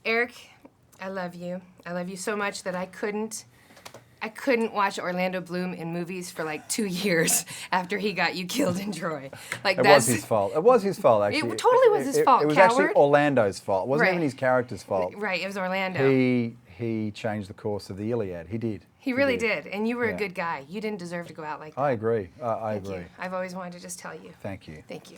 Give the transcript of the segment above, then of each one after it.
Eric, I love you. I love you so much that I couldn't watch Orlando Bloom in movies for like 2 years after he got you killed in Troy. Like It was his fault. It was his fault, actually. It totally was his fault, It was coward. actually Orlando's fault. It wasn't Right. even his character's fault. Right, it was Orlando. He changed the course of the Iliad. He did. He really did. And you were a good guy. You didn't deserve to go out like that. I agree. I Thank agree. you. I've always wanted to just tell you. Thank you. Thank you.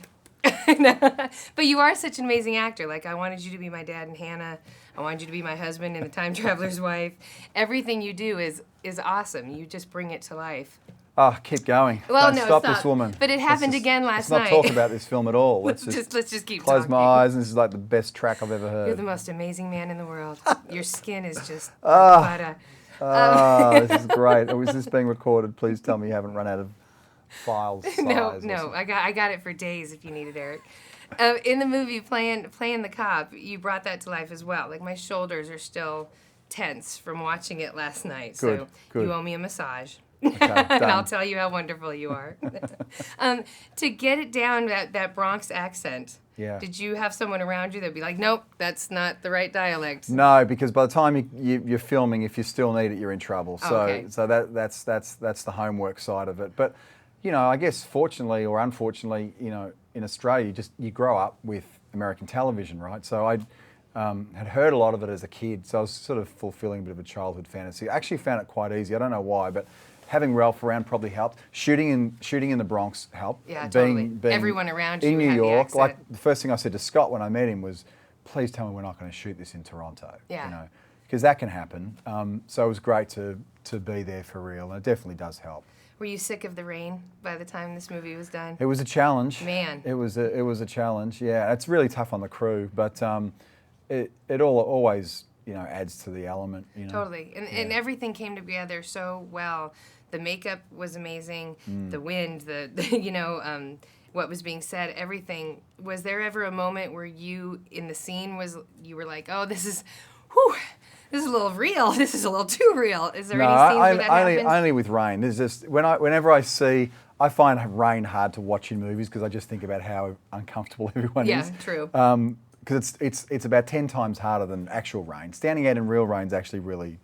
But you are such an amazing actor. Like, I wanted you to be my dad in Hannah. I wanted you to be my husband in The Time Traveler's Wife. Everything you do is awesome. You just bring it to life. Oh, keep going. Well, Don't no, stop stop. this woman. But it happened again last night. Let's not talk about this film at all. Let's just keep close talking. my eyes, and this is like the best track I've ever heard. You're the most amazing man in the world. Your skin is just butter. This is great. Oh, is this being recorded? Please tell me you haven't run out of files. No. I got it for days if you need it, Eric. In the movie, playing the cop, you brought that to life as well. Like, my shoulders are still tense from watching it last night. So Good. you owe me a massage. Okay, And I'll tell you how wonderful you are. To get it down, that Bronx accent, did you have someone around you that'd be like, nope, that's not the right dialect? No, because by the time you're filming, if you still need it, you're in trouble. So that's the homework side of it. But I guess fortunately or unfortunately, in Australia, you grow up with American television, right? So I had heard a lot of it as a kid, so I was sort of fulfilling a bit of a childhood fantasy. I actually found it quite easy. I don't know why, but having Ralph around probably helped. Shooting in the Bronx helped. Yeah, totally. Everyone around you in New had the York. accent. Like the first thing I said to Scott when I met him was, "Please tell me we're not going to shoot this in Toronto." Yeah. Because that can happen. So it was great to be there for real, and it definitely does help. Were you sick of the rain by the time this movie was done? It was a challenge. Man. It was a challenge. Yeah, it's really tough on the crew, but it always adds to the element. Totally, and everything came together so well. The makeup was amazing. The wind, what was being said, everything. Was there ever a moment where you in the scene you were like, oh, this is a little real. This is a little too real. Is there any scenes where that happens? Only with rain. There's just whenever I find rain hard to watch in movies because I just think about how uncomfortable everyone is. Yeah, true. Because it's about 10 times harder than actual rain. Standing out in real rain is actually really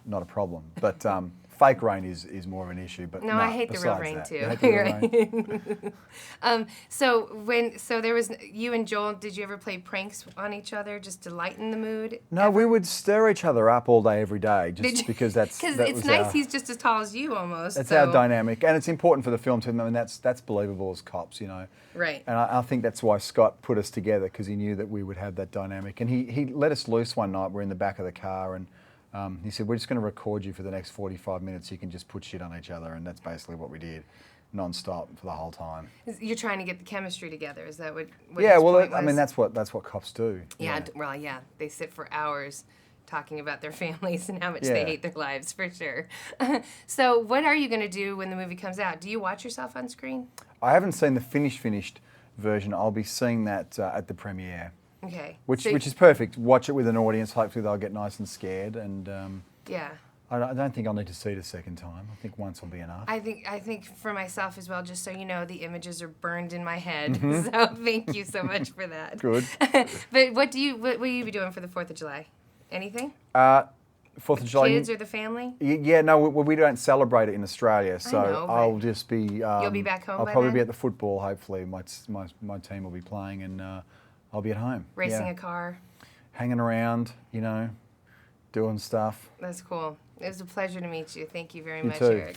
not a problem, but fake rain is more of an issue. But no, I hate the real rain too. You hate the real rain? So there was you and Joel. Did you ever play pranks on each other just to lighten the mood? No, we would stir each other up all day, every day, just because that's it's nice. He's just as tall as you almost. That's our dynamic, and it's important for the film too. I mean, that's believable as cops, Right. And I think that's why Scott put us together, because he knew that we would have that dynamic. And he let us loose one night. We're in the back of the car, and he said, "We're just going to record you for the next 45 minutes. You can just put shit on each other," and that's basically what we did, non-stop for the whole time. You're trying to get the chemistry together. Is that what yeah, his well, point I was? mean, that's what cops do. Yeah. Well, yeah. They sit for hours talking about their families and how much they hate their lives, for sure. So what are you going to do when the movie comes out? Do you watch yourself on screen? I haven't seen the finished version. I'll be seeing that at the premiere. Okay. Which is perfect. Watch it with an audience. Hopefully they'll get nice and scared. And yeah. I don't think I'll need to see it a second time. I think once will be enough. I think for myself as well, just so you know, the images are burned in my head. So thank you so much for that. Good. But what will you be doing for the 4th of July? Anything? 4th of July. Kids or the family? Yeah, no, we don't celebrate it in Australia, so I know, I'll just be. You'll be back home. I'll by probably then? be at the football. Hopefully, my team will be playing, and I'll be at home. Racing a car. Hanging around, doing stuff. That's cool. It was a pleasure to meet you. Thank you very You much, too. Eric.